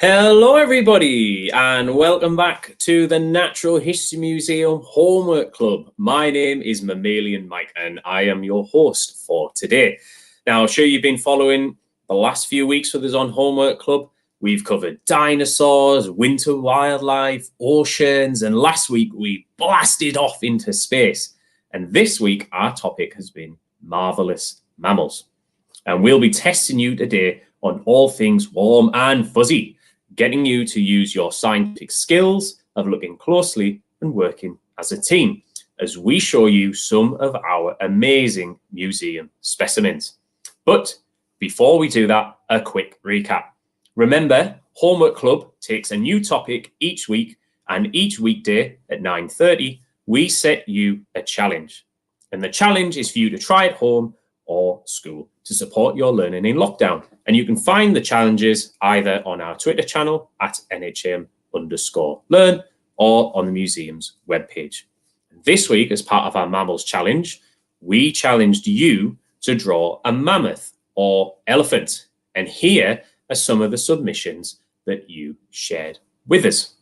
Hello everybody and welcome back to the Natural History Museum Homework Club. My name is Mammalian Mike and I am your host for today. Now I'm sure you've been following the last few weeks with us on Homework Club. We've covered dinosaurs, winter wildlife, oceans, and last week we blasted off into space. And this week our topic has been marvelous mammals. And we'll be testing you today on all things warm and fuzzy, getting you to use your scientific skills of looking closely and working as a team as we show you some of our amazing museum specimens. But before we do that, a quick recap. Remember, Homework Club takes a new topic each week, and each weekday at 9:30, we set you a challenge. And the challenge is for you to try at home or school to support your learning in lockdown. And you can find the challenges either on our Twitter channel at NHM_learn or on the museum's webpage. This week, as part of our Mammals Challenge, we challenged you to draw a mammoth or elephant. And here are some of the submissions that you shared with us.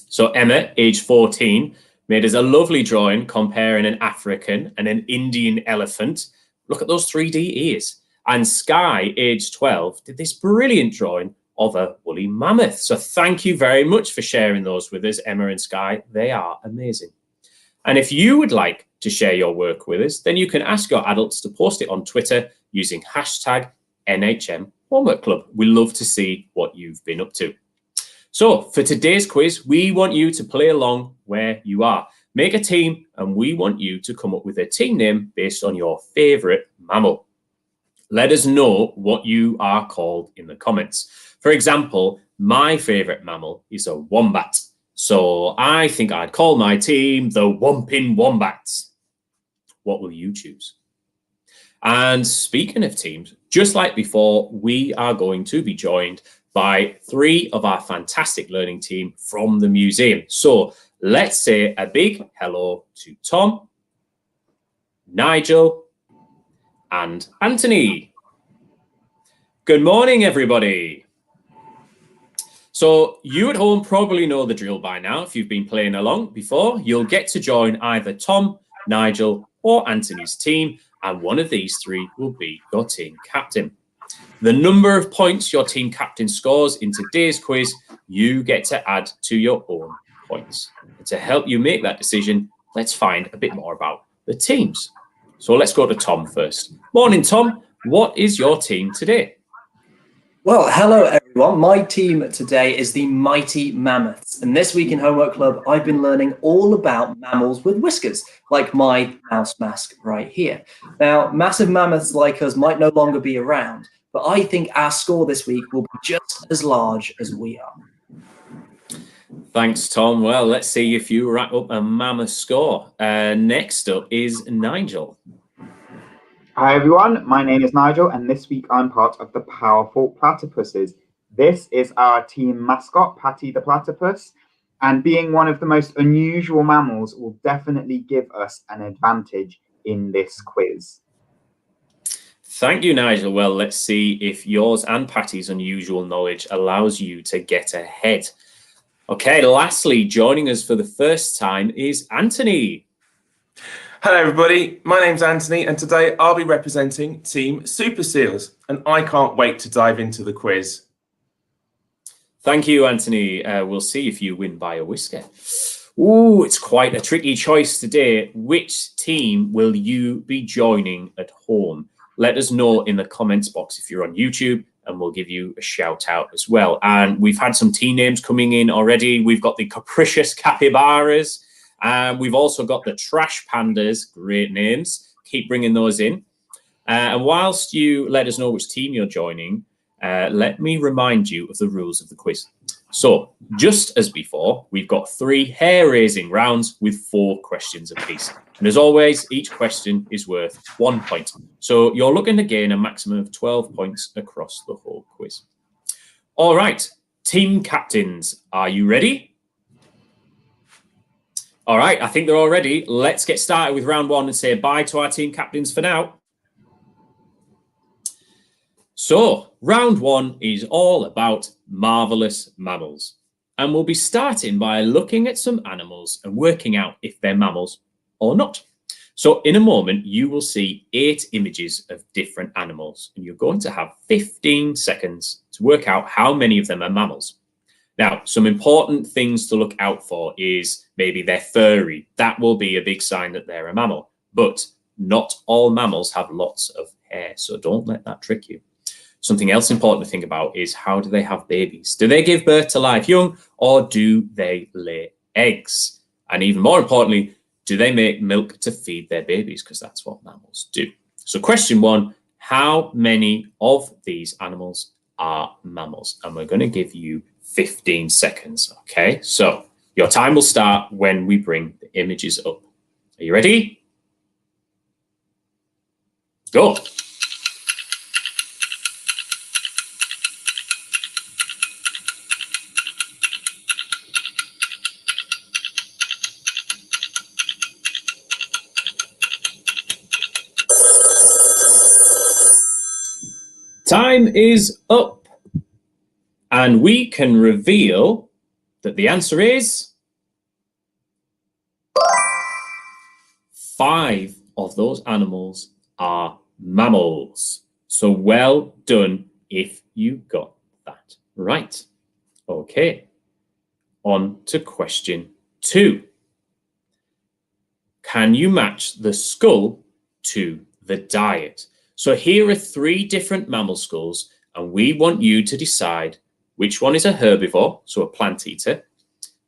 So Emma, age 14, made us a lovely drawing comparing an African and an Indian elephant. Look at those 3D ears. And Sky, age 12, did this brilliant drawing of a woolly mammoth. So thank you very much for sharing those with us, Emma and Sky. They are amazing. And if you would like to share your work with us, then you can ask your adults to post it on Twitter using hashtag NHM Homework Club. We love to see what you've been up to. So for today's quiz, we want you to play along where you are. Make a team, and we want you to come up with a team name based on your favorite mammal. Let us know what you are called in the comments. For example, my favorite mammal is a wombat. So I think I'd call my team the Whomping Wombats. What will you choose? And speaking of teams, just like before, we are going to be joined by 3 of our fantastic learning team from the museum. So let's say a big hello to Tom, Nigel, and Anthony. Good morning, everybody. So you at home probably know the drill by now. If you've been playing along before, you'll get to join either Tom, Nigel, or Anthony's team, and one of these 3 will be your team captain. The number of points your team captain scores in today's quiz, you get to add to your own points. And to help you make that decision, let's find a bit more about the teams. So let's go to Tom first. Morning, Tom. What is your team today? Well, hello, everyone. My team today is the Mighty Mammoths. And this week in Homework Club, I've been learning all about mammals with whiskers, like my mouse mask right here. Now, massive mammoths like us might no longer be around, but I think our score this week will be just as large as we are. Thanks, Tom. Well, let's see if you rack up a mammoth score. Next up is Nigel. Hi everyone, my name is Nigel and this week I'm part of the Powerful Platypuses. This is our team mascot, Patty the Platypus, and being one of the most unusual mammals will definitely give us an advantage in this quiz. Thank you, Nigel. Well, let's see if yours and Patty's unusual knowledge allows you to get ahead. Okay, lastly, joining us for the first time is Anthony. Hello everybody, my name's Anthony and today I'll be representing Team Super Seals and I can't wait to dive into the quiz. Thank you, Anthony. We'll see if you win by a whisker. Ooh, it's quite a tricky choice today. Which team will you be joining at home? Let us know in the comments box if you're on YouTube and we'll give you a shout out as well. And we've had some team names coming in already. We've got the Capricious Capybaras. We've also got the Trash Pandas, great names. Keep bringing those in. And whilst you let us know which team you're joining, let me remind you of the rules of the quiz. So, just as before, we've got 3 hair-raising rounds with 4 questions apiece. And as always, each question is worth 1 point. So you're looking to gain a maximum of 12 points across the whole quiz. All right, team captains, are you ready? All right, I think they're all ready. Let's get started with round 1 and say bye to our team captains for now. So round one is all about marvelous mammals. And we'll be starting by looking at some animals and working out if they're mammals or not. So in a moment, you will see 8 images of different animals, and you're going to have 15 seconds to work out how many of them are mammals. Now, some important things to look out for is maybe they're furry. That will be a big sign that they're a mammal. But not all mammals have lots of hair, so don't let that trick you. Something else important to think about is, how do they have babies? Do they give birth to live young, or do they lay eggs? And even more importantly, do they make milk to feed their babies? Because that's what mammals do. So question 1, how many of these animals are mammals? And we're going to give you 15 seconds. Okay, so your time will start when we bring the images up. Are you ready? Go. Time is up, and we can reveal that the answer is 5 of those animals are mammals. So well done if you got that right. Okay, on to question 2. Can you match the skull to the diet? So here are 3 different mammal skulls, and we want you to decide which one is a herbivore, so a plant eater,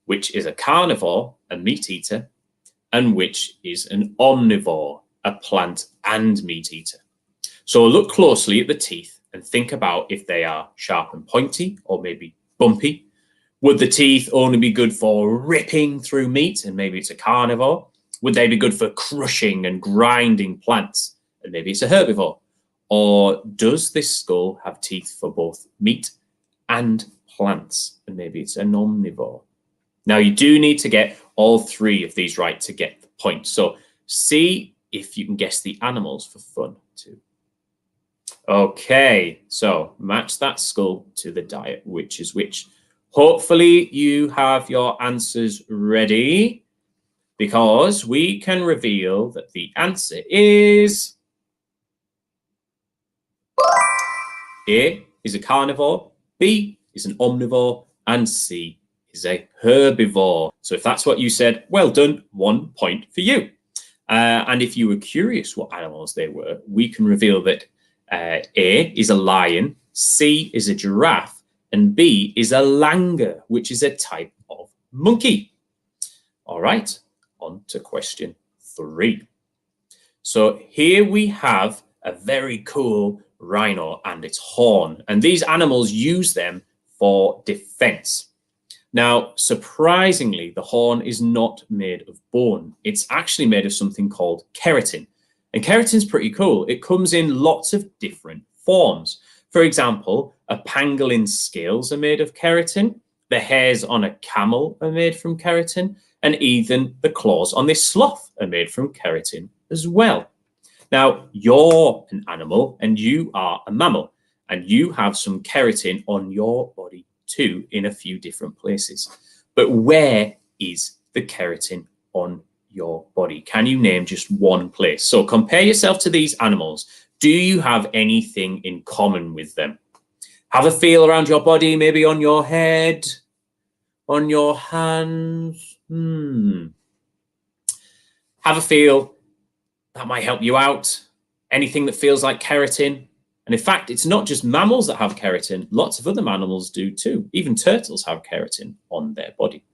which is a carnivore, a meat eater, and which is an omnivore, a plant and meat eater. So look closely at the teeth and think about if they are sharp and pointy or maybe bumpy. Would the teeth only be good for ripping through meat, and maybe it's a carnivore? Would they be good for crushing and grinding plants, and maybe it's a herbivore? Or does this skull have teeth for both meat and plants, and maybe it's an omnivore? Now, you do need to get all 3 of these right to get the point. So see if you can guess the animals for fun too. Okay, so match that skull to the diet, which is which. Hopefully you have your answers ready, because we can reveal that the answer is A is a carnivore, B is an omnivore, and C is a herbivore. So if that's what you said, well done, 1 point for you. And if you were curious what animals they were, we can reveal that A is a lion, C is a giraffe, and B is a langur, which is a type of monkey. All right, on to question 3. So here we have a very cool rhino and its horn, and these animals use them for defense. Now, surprisingly, the horn is not made of bone. It's actually made of something called keratin. And keratin's pretty cool. It comes in lots of different forms. For example, a pangolin's scales are made of keratin. The hairs on a camel are made from keratin. And even the claws on this sloth are made from keratin as well. Now, you're an animal and you are a mammal, and you have some keratin on your body too in a few different places. But where is the keratin on your body? Can you name just one place? So compare yourself to these animals. Do you have anything in common with them? Have a feel around your body, maybe on your head, on your hands. Have a feel. That might help you out. Anything that feels like keratin. And in fact, it's not just mammals that have keratin. Lots of other animals do too. Even turtles have keratin on their body.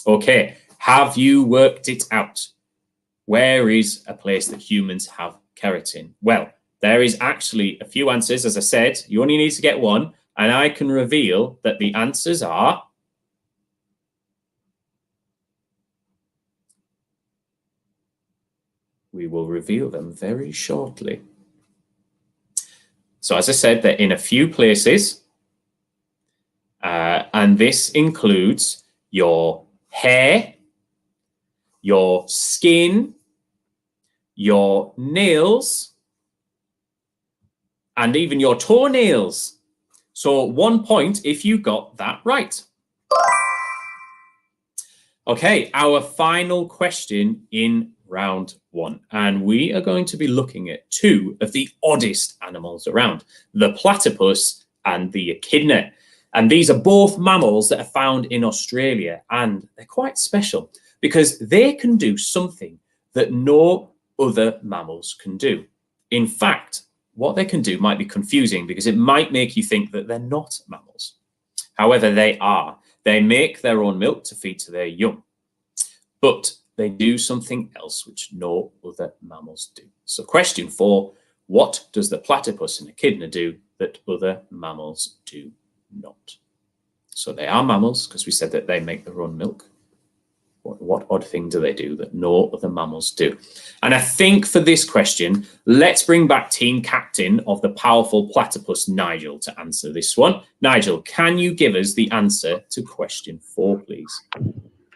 Okay, have you worked it out? Where is a place that humans have keratin? Well, there is actually a few answers. As I said, you only need to get one. And I can reveal that the answers are we will reveal them very shortly. So as I said, they're in a few places, and this includes your hair, your skin, your nails, and even your toenails. So 1 point if you got that right. Okay, our final question in round 1. And we are going to be looking at 2 of the oddest animals around, the platypus and the echidna. And these are both mammals that are found in Australia, and they're quite special because they can do something that no other mammals can do. In fact, what they can do might be confusing because it might make you think that they're not mammals. However, they are. They make their own milk to feed to their young, but they do something else which no other mammals do. So question 4, what does the platypus and echidna do that other mammals do not? So they are mammals because we said that they make their own milk. What odd thing do they do that no other mammals do? And I think for this question, let's bring back team captain of the powerful platypus, Nigel, to answer this one. Nigel, can you give us the answer to question 4, please?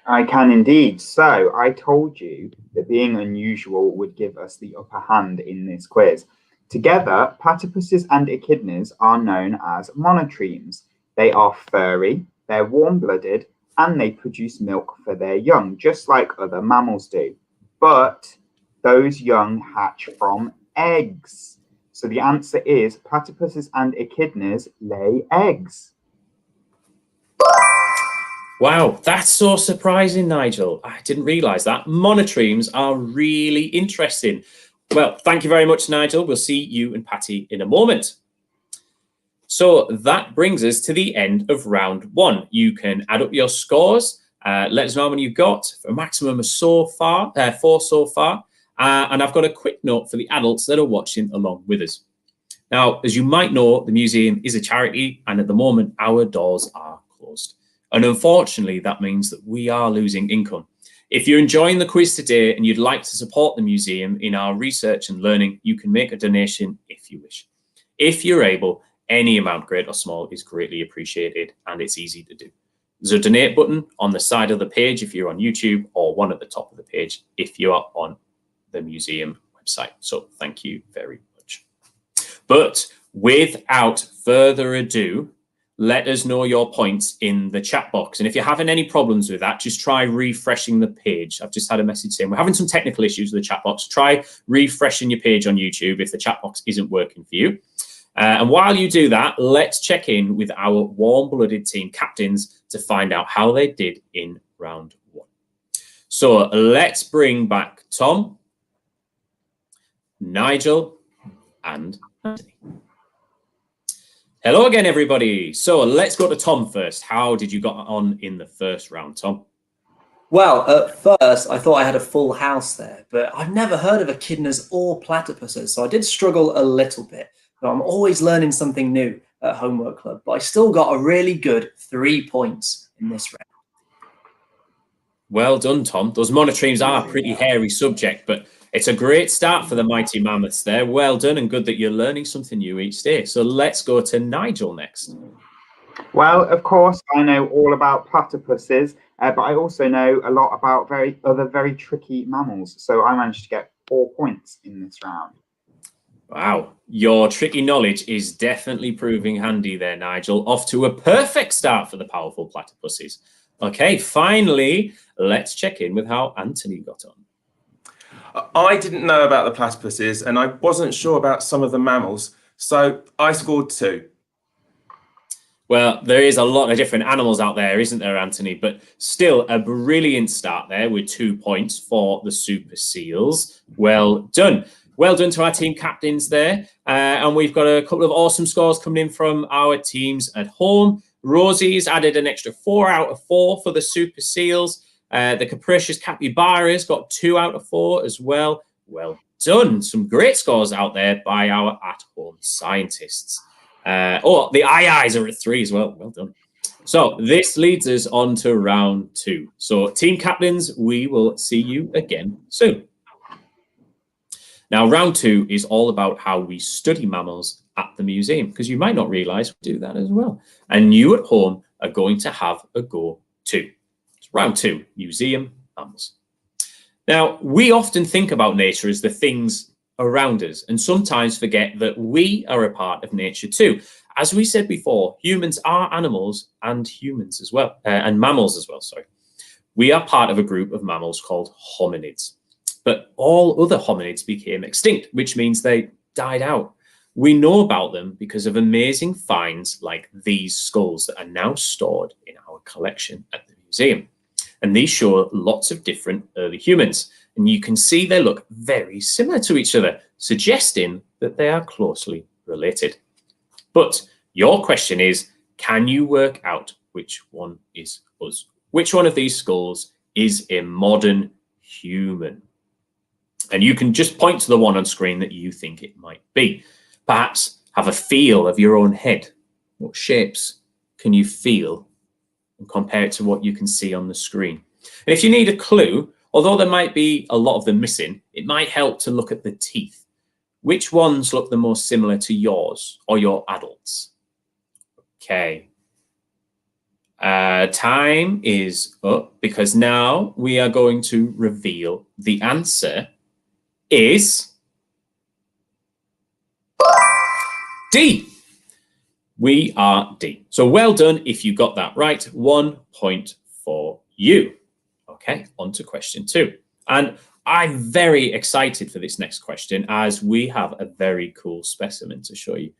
I can indeed. So I told you that being unusual would give us the upper hand in this quiz. Together, platypuses and echidnas are known as monotremes. They are furry, they're warm-blooded, and they produce milk for their young, just like other mammals do. But those young hatch from eggs. So the answer is platypuses and echidnas lay eggs. Wow, that's so surprising, Nigel. I didn't realise that. Monotremes are really interesting. Well, thank you very much, Nigel. We'll see you and Patty in a moment. So that brings us to the end of round 1. You can add up your scores. Let us know how many you've got. For a maximum of 4 so far. And I've got a quick note for the adults that are watching along with us. Now, as you might know, the museum is a charity, and at the moment, our doors are closed. And unfortunately, that means that we are losing income. If you're enjoying the quiz today and you'd like to support the museum in our research and learning, you can make a donation if you wish. If you're able, any amount, great or small, is greatly appreciated, and it's easy to do. There's a donate button on the side of the page if you're on YouTube, or one at the top of the page if you are on the museum website. So thank you very much. But without further ado, let us know your points in the chat box. And if you're having any problems with that, just try refreshing the page. I've just had a message saying we're having some technical issues with the chat box. Try refreshing your page on YouTube if the chat box isn't working for you. And while you do that, let's check in with our warm-blooded team captains to find out how they did in round 1. So let's bring back Tom, Nigel, and Anthony. Hello again, everybody. So let's go to Tom first. How did you get on in the first round, Tom? Well, at first, I thought I had a full house there, but I've never heard of echidnas or platypuses, so I did struggle a little bit. So I'm always learning something new at Homework Club, but I still got a really good 3 points in this round. Well done, Tom. Those monotremes are a pretty hairy subject, but it's a great start for the mighty mammoths there. Well done, and good that you're learning something new each day. So let's go to Nigel next. Well, of course, I know all about platypuses, but I also know a lot about other very tricky mammals. So I managed to get 4 points in this round. Wow, your tricky knowledge is definitely proving handy there, Nigel. Off to a perfect start for the powerful platypuses. Okay, finally, let's check in with how Anthony got on. I didn't know about the platypuses, and I wasn't sure about some of the mammals, so I scored 2. Well, there is a lot of different animals out there, isn't there, Anthony? But still, a brilliant start there with 2 points for the super seals. Well done. Well done to our team captains there. And we've got a couple of awesome scores coming in from our teams at home. Rosie's added an extra 4 out of 4 for the super seals. The capricious capybaras got 2 out of 4 as well. Well done. Some great scores out there by our at-home scientists. The eyes are at 3 as well. Well done. So this leads us on to round 2. So team captains, we will see you again soon. Now, round 2 is all about how we study mammals at the museum, because you might not realize we do that as well. And you at home are going to have a go too. It's round 2, museum mammals. Now, we often think about nature as the things around us and sometimes forget that we are a part of nature too. As we said before, humans are animals and humans as well, and mammals as well, sorry. We are part of a group of mammals called hominids. But all other hominids became extinct, which means they died out. We know about them because of amazing finds like these skulls that are now stored in our collection at the museum. And these show lots of different early humans. And you can see they look very similar to each other, suggesting that they are closely related. But your question is, can you work out which one is us? Which one of these skulls is a modern human? And you can just point to the one on screen that you think it might be. Perhaps have a feel of your own head. What shapes can you feel and compare it to what you can see on the screen? And if you need a clue, although there might be a lot of them missing, it might help to look at the teeth. Which ones look the most similar to yours or your adults? Okay. Time is up because now we are going to reveal the answer is D. We are D. So well done if you got that right. 1 point for you. Okay, on to question 2. And I'm very excited for this next question as we have a very cool specimen to show you.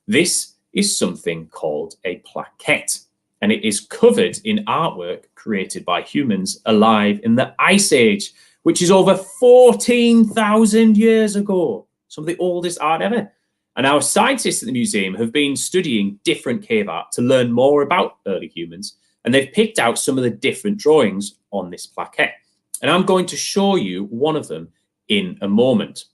This is something called a plaquette, and it is covered in artwork created by humans alive in the Ice Age, which is over 14,000 years ago. Some of the oldest art ever. And our scientists at the museum have been studying different cave art to learn more about early humans, and they've picked out some of the different drawings on this plaquette. And I'm going to show you one of them in a moment.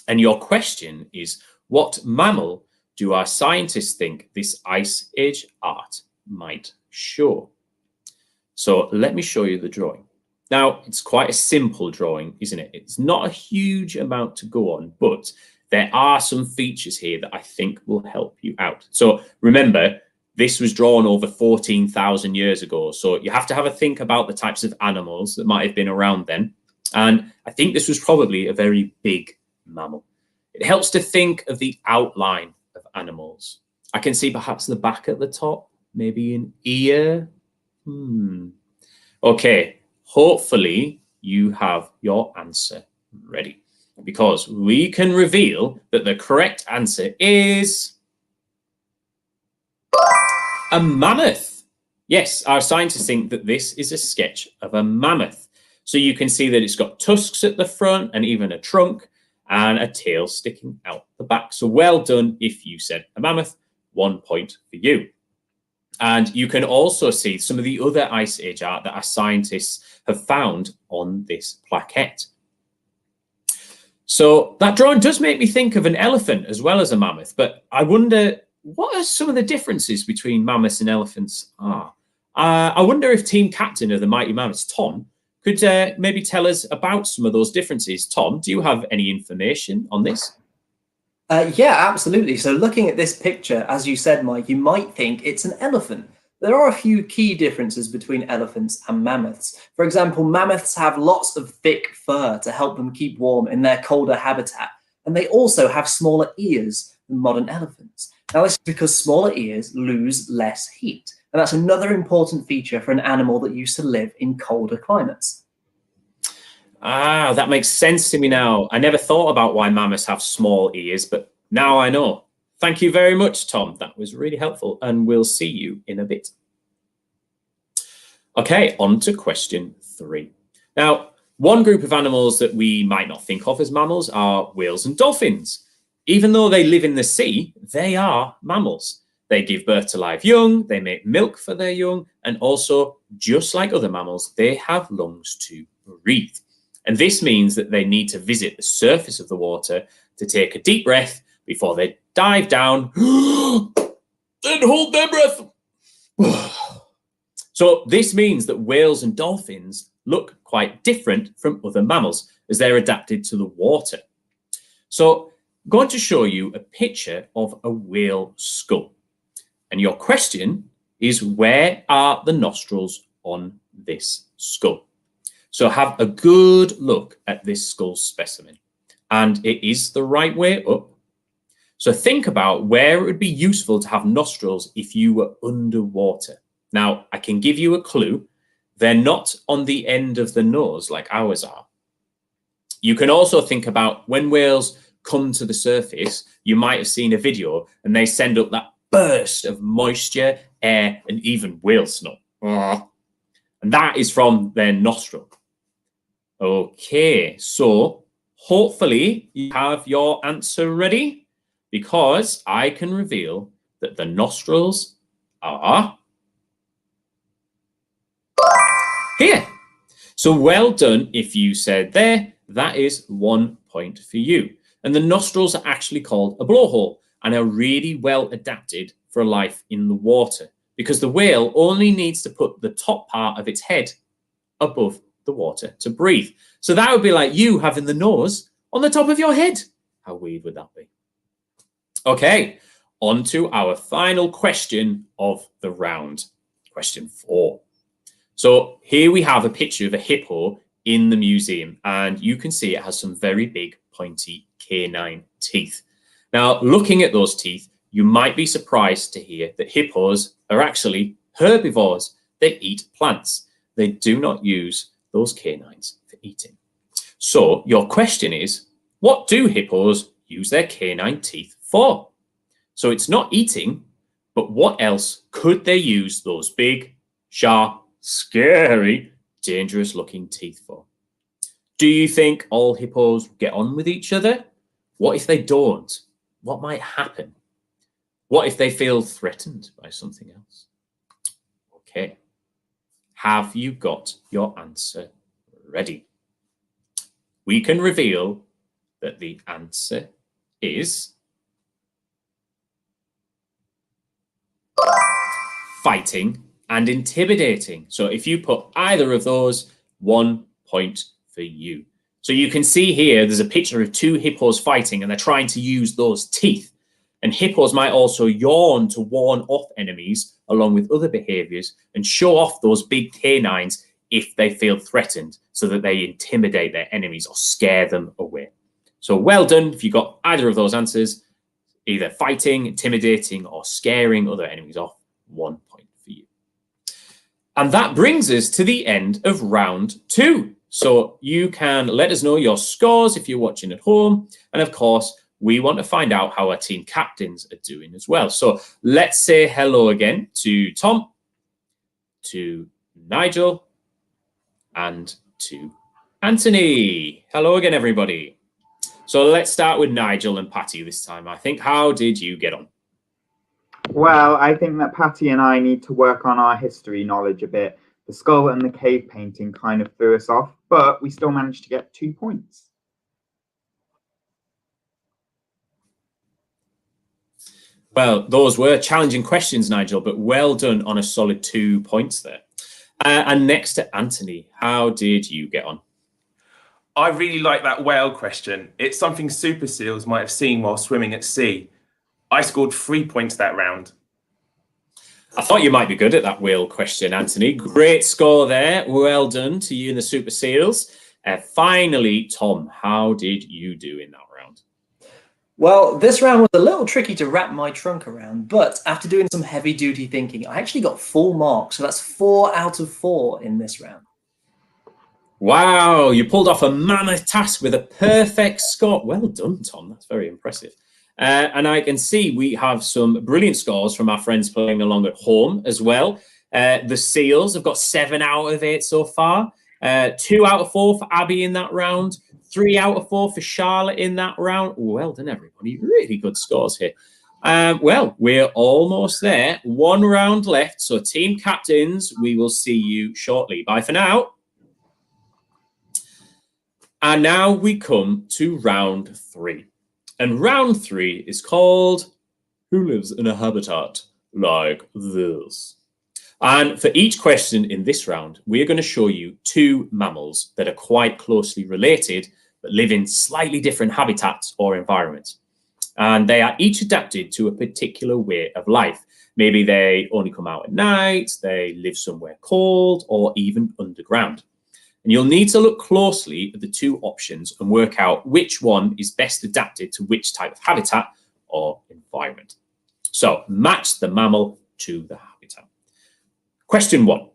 And your question is, what mammal do our scientists think this Ice Age art might show? So let me show you the drawing. Now, it's quite a simple drawing, isn't it? It's not a huge amount to go on, but there are some features here that I think will help you out. So remember, this was drawn over 14,000 years ago. So you have to have a think about the types of animals that might have been around then. And I think this was probably a very big mammal. It helps to think of the outline of animals. I can see perhaps the back at the top, maybe an ear. Okay, hopefully you have your answer ready, because we can reveal that the correct answer is a mammoth. Yes, our scientists think that this is a sketch of a mammoth. So you can see that it's got tusks at the front and even a trunk and a tail sticking out the back. So well done if you said a mammoth. 1 point for you. And you can also see some of the other Ice Age art that our scientists have found on this plaquette. So that drawing does make me think of an elephant as well as a mammoth, but I wonder what are some of the differences between mammoths and elephants are. I wonder if team captain of the Mighty Mammoths, Tom, could maybe tell us about some of those differences. Tom, do you have any information on this? Yeah, absolutely. So looking at this picture, as you said, Mike, you might think it's an elephant. There are a few key differences between elephants and mammoths. For example, mammoths have lots of thick fur to help them keep warm in their colder habitat. And they also have smaller ears than modern elephants. Now, this is because smaller ears lose less heat. And that's another important feature for an animal that used to live in colder climates. Ah, that makes sense to me now. I never thought about why mammoths have small ears, but now I know. Thank you very much, Tom. That was really helpful, and we'll see you in a bit. Okay, on to question 3. Now, one group of animals that we might not think of as mammals are whales and dolphins. Even though they live in the sea, they are mammals. They give birth to live young, they make milk for their young, and also, just like other mammals, they have lungs to breathe. And this means that they need to visit the surface of the water to take a deep breath before they dive down and hold their breath. So this means that whales and dolphins look quite different from other mammals as they're adapted to the water. So I'm going to show you a picture of a whale skull. And your question is, where are the nostrils on this skull? So have a good look at this skull specimen. and it is the right way up. So think about where it would be useful to have nostrils if you were underwater. Now, I can give you a clue. They're not on the end of the nose like ours are. You can also think about when whales come to the surface, you might have seen a video and they send up that burst of moisture, air, and even whale snot. And that is from their nostril. Okay, so hopefully you have your answer ready, because I can reveal that the nostrils are here. So well done if you said there. That is 1 point for you. And the nostrils are actually called a blowhole and are really well adapted for life in the water, because the whale only needs to put the top part of its head above the water to breathe. So that would be like you having the nose on the top of your head. How weird would that be? Okay, on to our final question of the round, question 4. So here we have a picture of a hippo in the museum, and you can see it has some very big pointy canine teeth. Now, looking at those teeth, you might be surprised to hear that hippos are actually herbivores. They eat plants. They do not use those canines for eating. So your question is, what do hippos use their canine teeth for? So it's not eating, but what else could they use those big, sharp, scary, dangerous looking teeth for? Do you think all hippos get on with each other? What if they don't? What might happen? What if they feel threatened by something else? Okay. Have you got your answer ready? We can reveal that the answer is fighting and intimidating. So if you put either of those, 1 point for you. So you can see here, there's a picture of 2 hippos fighting, and they're trying to use those teeth. And hippos might also yawn to warn off enemies, along with other behaviors, and show off those big canines if they feel threatened, so that they intimidate their enemies or scare them away. So well done if you got either of those answers, either fighting, intimidating, or scaring other enemies off. 1 point for you. And that brings us to the end of round 2. So you can let us know your scores if you're watching at home. And of course, we want to find out how our team captains are doing as well. So let's say hello again to Tom, to Nigel, and to Anthony. Hello again, everybody. So let's start with Nigel and Patty this time. I think, how did you get on? Well, I think that Patty and I need to work on our history knowledge a bit. The skull and the cave painting kind of threw us off, but we still managed to get 2 points. Well, those were challenging questions, Nigel, but well done on a solid 2 points there. And next to Anthony, how did you get on? I really like that whale question. It's something super seals might have seen while swimming at sea. I scored 3 points that round. I thought you might be good at that whale question, Anthony. Great score there. Well done to you and the Super Seals. Finally, Tom, how did you do in that round? Well, this round was a little tricky to wrap my trunk around, but after doing some heavy-duty thinking, I actually got 4 marks. So that's 4 out of 4 in this round. Wow, you pulled off a mammoth task with a perfect score. Well done, Tom. That's very impressive. And I can see we have some brilliant scores from our friends playing along at home as well. The Seals have got 7 out of 8 so far. 2 out of 4 for Abby in that round. 3 out of 4 for Charlotte in that round. Well done, everybody. Really good scores here. Well, we're almost there. 1 round left. So team captains, we will see you shortly. Bye for now. And now we come to round 3. And round 3 is called Who Lives in a Habitat Like This? And for each question in this round, we're going to show you 2 mammals that are quite closely related, but live in slightly different habitats or environments. And they are each adapted to a particular way of life. Maybe they only come out at night, they live somewhere cold, or even underground. And you'll need to look closely at the two options and work out which one is best adapted to which type of habitat or environment. So match the mammal to the habitat. Question 1.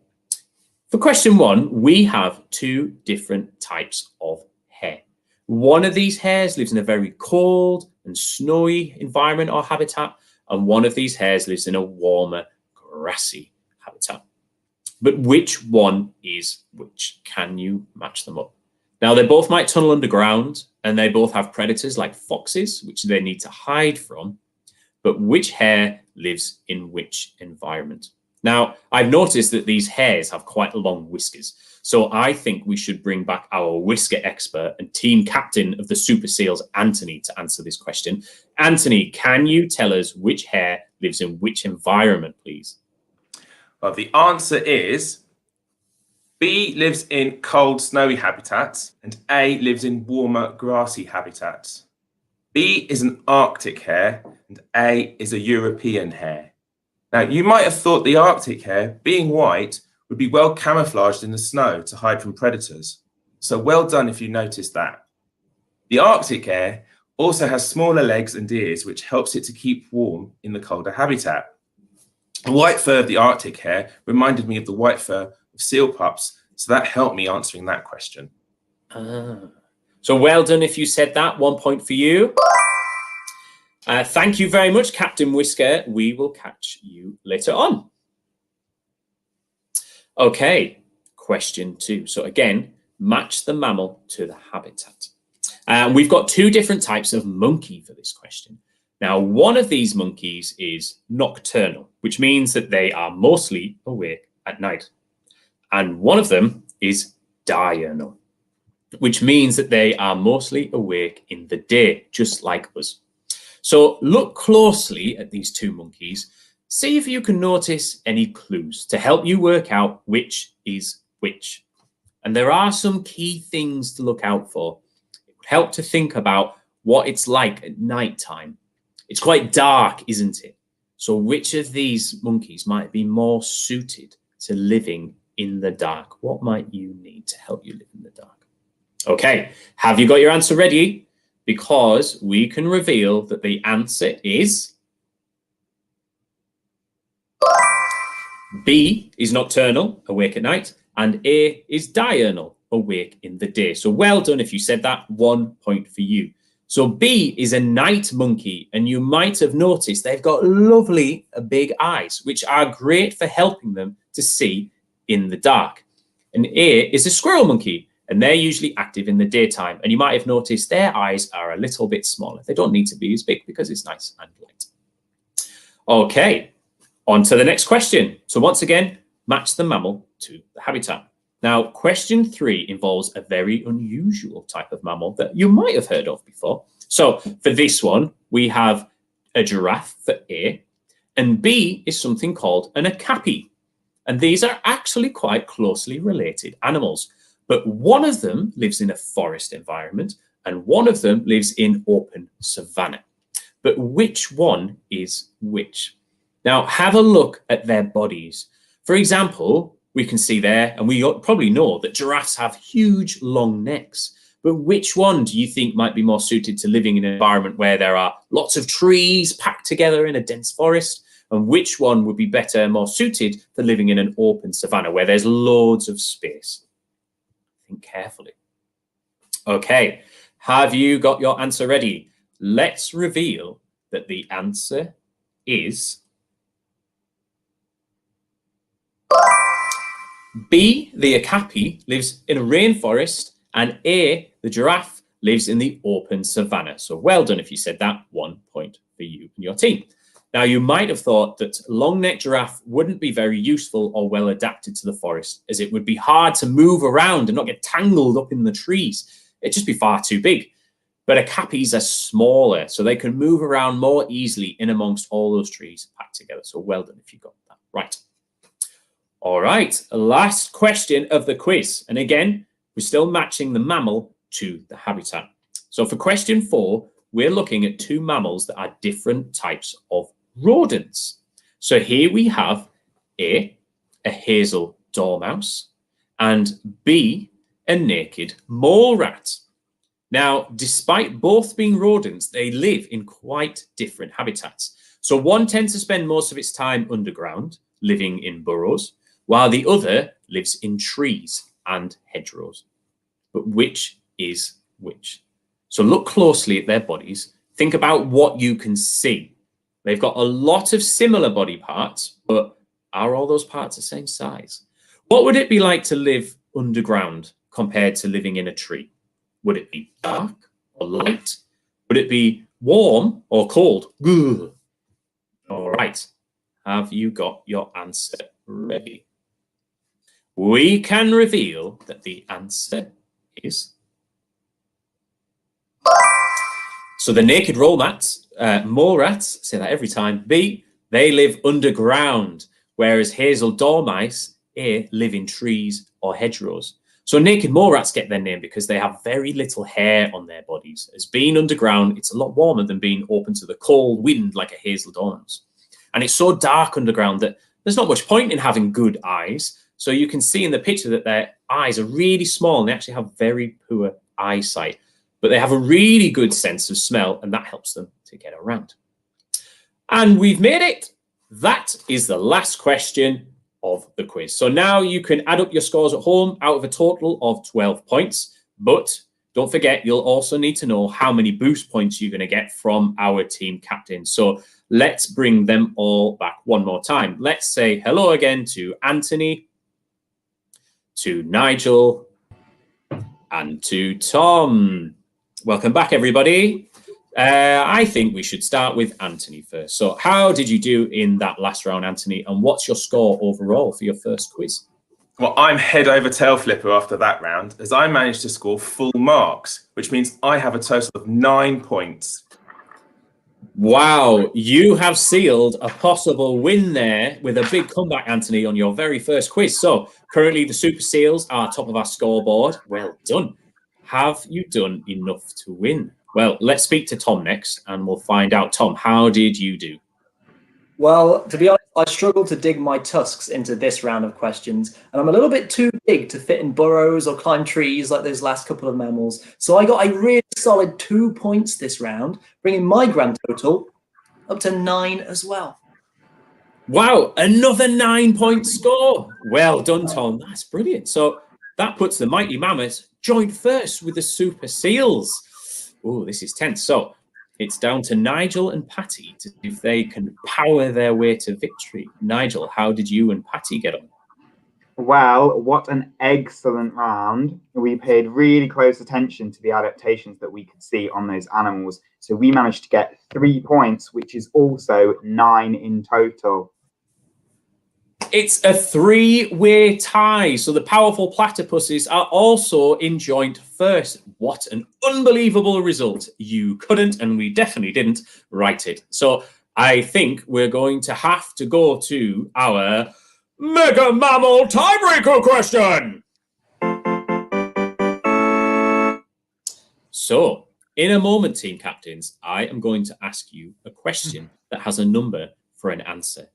For question 1, we have two different types of hare. One of these hares lives in a very cold and snowy environment or habitat, and one of these hares lives in a warmer, grassy habitat. But which one is which? Can you match them up? Now, they both might tunnel underground, and they both have predators like foxes, which they need to hide from. But which hare lives in which environment? Now, I've noticed that these hares have quite long whiskers. So I think we should bring back our whisker expert and team captain of the Super Seals, Anthony, to answer this question. Anthony, can you tell us which hare lives in which environment, please? Well, the answer is B lives in cold, snowy habitats, and A lives in warmer, grassy habitats. B is an Arctic hare, and A is a European hare. Now, you might have thought the Arctic hare, being white, would be well camouflaged in the snow to hide from predators. So well done if you noticed that. The Arctic hare also has smaller legs and ears, which helps it to keep warm in the colder habitat. The white fur of the Arctic hare reminded me of the white fur of seal pups, so that helped me answering that question. So well done if you said that. 1 point for you. Thank you very much, Captain Whisker. We will catch you later on. Okay, question 2. So again, match the mammal to the habitat. We've got two different types of monkey for this question. Now, one of these monkeys is nocturnal, which means that they are mostly awake at night. And one of them is diurnal, which means that they are mostly awake in the day, just like us. So look closely at these two monkeys. See if you can notice any clues to help you work out which is which. And there are some key things to look out for. It would help to think about what it's like at night time. It's quite dark, isn't it? So which of these monkeys might be more suited to living in the dark? What might you need to help you live in the dark? Okay, have you got your answer ready? Because we can reveal that the answer is B is nocturnal, awake at night, and A is diurnal, awake in the day. So well done if you said that. 1 point for you. So B is a night monkey, and you might have noticed they've got lovely big eyes, which are great for helping them to see in the dark. And A is a squirrel monkey, and they're usually active in the daytime. And you might have noticed their eyes are a little bit smaller. They don't need to be as big because it's nice and light. Okay, on to the next question. So once again, match the mammal to the habitat. Now, question 3 involves a very unusual type of mammal that you might have heard of before. So for this one, we have a giraffe for A, and B is something called an okapi. And these are actually quite closely related animals. But one of them lives in a forest environment, and one of them lives in open savanna. But which one is which? Now, have a look at their bodies. For example, we can see there, and we probably know that giraffes have huge, long necks. But which one do you think might be more suited to living in an environment where there are lots of trees packed together in a dense forest? And which one would be better, more suited for living in an open savanna where there's loads of space? Think carefully. Okay, have you got your answer ready? Let's reveal that the answer is B, the okapi, lives in a rainforest, and A, the giraffe, lives in the open savanna. So well done if you said that. 1 point for you and your team. Now, you might have thought that long-necked giraffe wouldn't be very useful or well adapted to the forest, as it would be hard to move around and not get tangled up in the trees. It'd just be far too big. But okapis are smaller, so they can move around more easily in amongst all those trees packed together. So well done if you got that right. All right, last question of the quiz. And again, we're still matching the mammal to the habitat. So for question 4, we're looking at two mammals that are different types of rodents. So here we have A hazel dormouse, and B, a naked mole rat. Now, despite both being rodents, they live in quite different habitats. So one tends to spend most of its time underground, living in burrows, while the other lives in trees and hedgerows. But which is which? So look closely at their bodies. Think about what you can see. They've got a lot of similar body parts, but are all those parts the same size? What would it be like to live underground compared to living in a tree? Would it be dark or light? Would it be warm or cold? Ugh. All right. Have you got your answer ready? We can reveal that the answer is... So the naked mole rats, say that every time, B, they live underground, whereas hazel dormice, A, live in trees or hedgerows. So naked mole rats get their name because they have very little hair on their bodies. As being underground, it's a lot warmer than being open to the cold wind like a hazel dormouse. And it's so dark underground that there's not much point in having good eyes. So you can see in the picture that their eyes are really small and they actually have very poor eyesight. But they have a really good sense of smell, and that helps them to get around. And we've made it. That is the last question of the quiz. So now you can add up your scores at home out of a total of 12 points. But don't forget, you'll also need to know how many boost points you're going to get from our team captain. So let's bring them all back one more time. Let's say hello again to Anthony, to Nigel, and to Tom. Welcome back, everybody. I think we should start with Anthony first. So how did you do in that last round, Anthony? And what's your score overall for your first quiz? Well, I'm head over tail flipper after that round, as I managed to score full marks, which means I have a total of 9 points. Wow, you have sealed a possible win there with a big comeback, Anthony, on your very first quiz. So currently the Super Seals are top of our scoreboard. Well done. Have you done enough to win? Well, let's speak to Tom next and we'll find out. Tom, how did you do? Well, to be honest, I struggled to dig my tusks into this round of questions, and I'm a little bit too big to fit in burrows or climb trees like those last couple of mammals. So I got a really solid 2 points this round, bringing my grand total up to 9 as well. Wow, another 9-point score. Well done, Tom. That's brilliant. So that puts the Mighty Mammoths joint first with the Super Seals. Oh, this is tense. So it's down to Nigel and Patty to see if they can power their way to victory. Nigel, how did you and Patty get on? Well, what an excellent round. We paid really close attention to the adaptations that we could see on those animals. So we managed to get 3 points, which is also 9 in total. It's a 3-way tie. So the powerful platypuses are also in joint first. What an unbelievable result. You couldn't, and we definitely didn't, write it. So I think we're going to have to go to our Mega Mammal Tiebreaker question. So in a moment, team captains, I am going to ask you a question that has a number for an answer.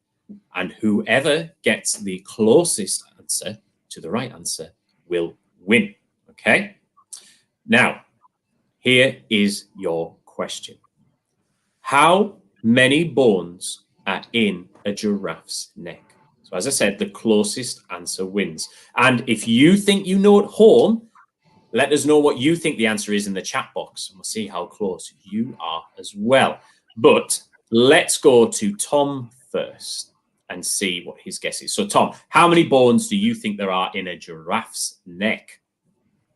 And whoever gets the closest answer to the right answer will win. Okay? Now, here is your question. How many bones are in a giraffe's neck? So as I said, the closest answer wins. And if you think you know at home, let us know what you think the answer is in the chat box. And we'll see how close you are as well. But let's go to Tom first and see what his guess is. So, Tom, how many bones do you think there are in a giraffe's neck?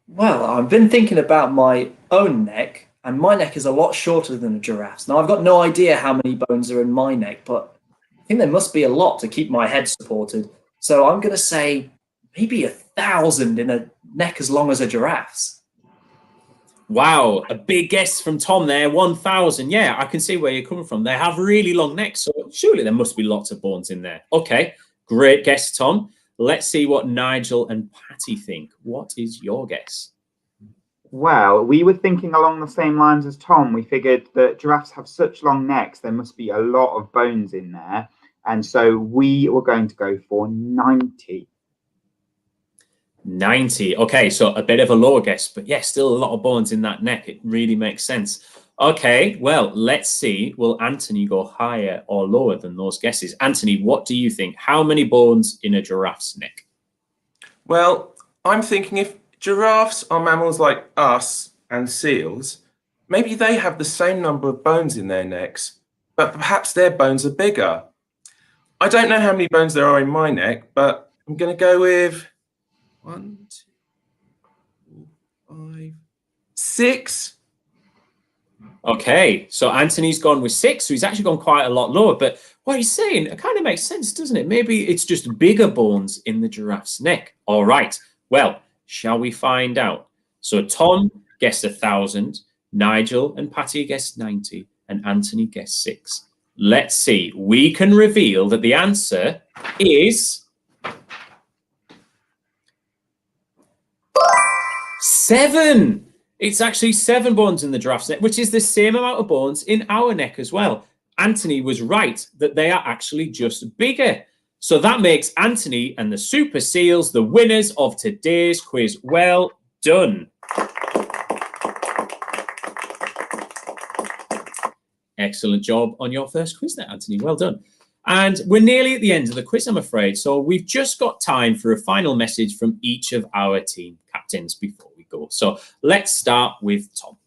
Well, I've been thinking about my own neck, and my neck is a lot shorter than a giraffe's. Now, I've got no idea how many bones are in my neck, but I think there must be a lot to keep my head supported. So I'm going to say maybe 1,000 in a neck as long as a giraffe's. Wow, a big guess from Tom there, 1,000. Yeah, I can see where you're coming from. They have really long necks, so surely there must be lots of bones in there. Okay, great guess, Tom. Let's see what Nigel and Patty think. What is your guess? Well, we were thinking along the same lines as Tom. We figured that giraffes have such long necks, there must be a lot of bones in there. And so we were going to go for 90. 90. Okay, so a bit of a lower guess, but yeah, still a lot of bones in that neck. It really makes sense. Okay, well, let's see. Will Anthony go higher or lower than those guesses? Anthony, what do you think? How many bones in a giraffe's neck? Well, I'm thinking if giraffes are mammals like us and seals, maybe they have the same number of bones in their necks, but perhaps their bones are bigger. I don't know how many bones there are in my neck, but I'm going to go with 1, 2, 4, 5, 6. Okay, so Anthony's gone with 6, so he's actually gone quite a lot lower. But what he's saying, it kind of makes sense, doesn't it? Maybe it's just bigger bones in the giraffe's neck. All right, well, shall we find out? So Tom guessed 1,000, Nigel and Patty guessed 90, and Anthony guessed 6. Let's see. We can reveal that the answer is 7. It's actually 7 bones in the giraffe's neck, which is the same amount of bones in our neck as well. Anthony was right that they are actually just bigger. So that makes Anthony and the Super Seals the winners of today's quiz. Well done. Excellent job on your first quiz there, Anthony. Well done. And we're nearly at the end of the quiz, I'm afraid. So we've just got time for a final message from each of our team captains before we go. So let's start with Tom.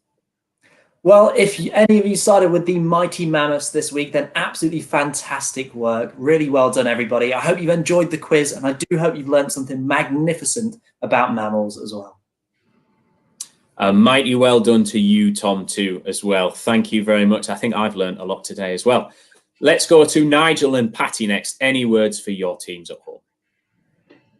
Well, if any of you started with the mighty mammoths this week, then absolutely fantastic work. Really well done, everybody. I hope you've enjoyed the quiz, and I do hope you've learned something magnificent about mammals as well. Mighty well done to you, Tom, too, as well. Thank you very much. I think I've learned a lot today as well. Let's go to Nigel and Patty next. Any words for your teams at home?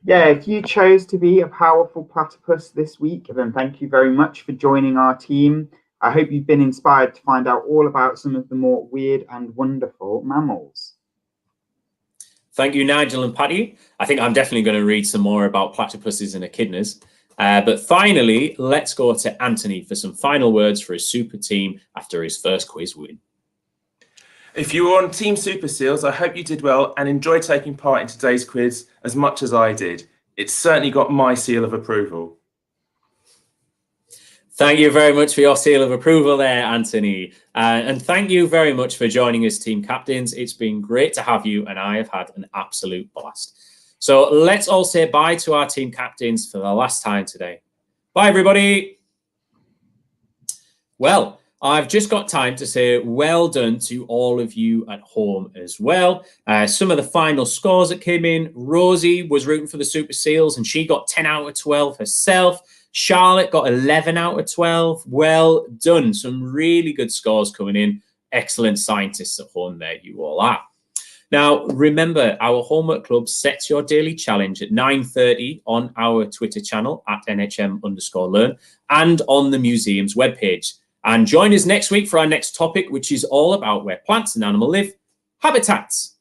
Yeah, if you chose to be a powerful platypus this week, then thank you very much for joining our team. I hope you've been inspired to find out all about some of the more weird and wonderful mammals. Thank you, Nigel and Patty. I think I'm definitely going to read some more about platypuses and echidnas. But finally, let's go to Anthony for some final words for his super team after his first quiz win. If you were on Team Super Seals, I hope you did well and enjoyed taking part in today's quiz as much as I did. It's certainly got my seal of approval. Thank you very much for your seal of approval there, Anthony. And thank you very much for joining us, team captains. It's been great to have you, and I have had an absolute blast. So let's all say bye to our team captains for the last time today. Bye, everybody. Well, I've just got time to say well done to all of you at home as well. Some of the final scores that came in. Rosie was rooting for the Super Seals, and she got 10 out of 12 herself. Charlotte got 11 out of 12. Well done. Some really good scores coming in. Excellent scientists at home there, you all are. Now, remember, our homework club sets your daily challenge at 9:30 on our Twitter channel at NHM_learn and on the museum's webpage. And join us next week for our next topic, which is all about where plants and animals live, habitats.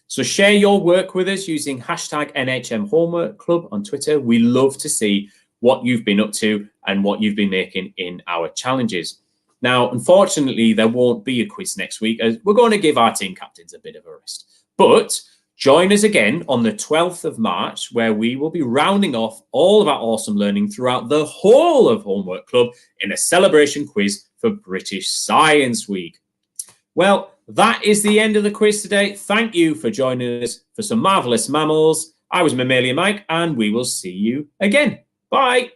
So share your work with us using hashtag NHM Homework Club on Twitter. We love to see what you've been up to and what you've been making in our challenges. Now, unfortunately, there won't be a quiz next week as we're going to give our team captains a bit of a rest. But join us again on the 12th of March, where we will be rounding off all of our awesome learning throughout the whole of Homework Club in a celebration quiz for British Science Week. Well, that is the end of the quiz today. Thank you for joining us for some marvelous mammals. I was Mammalian Mike, and we will see you again. Bye.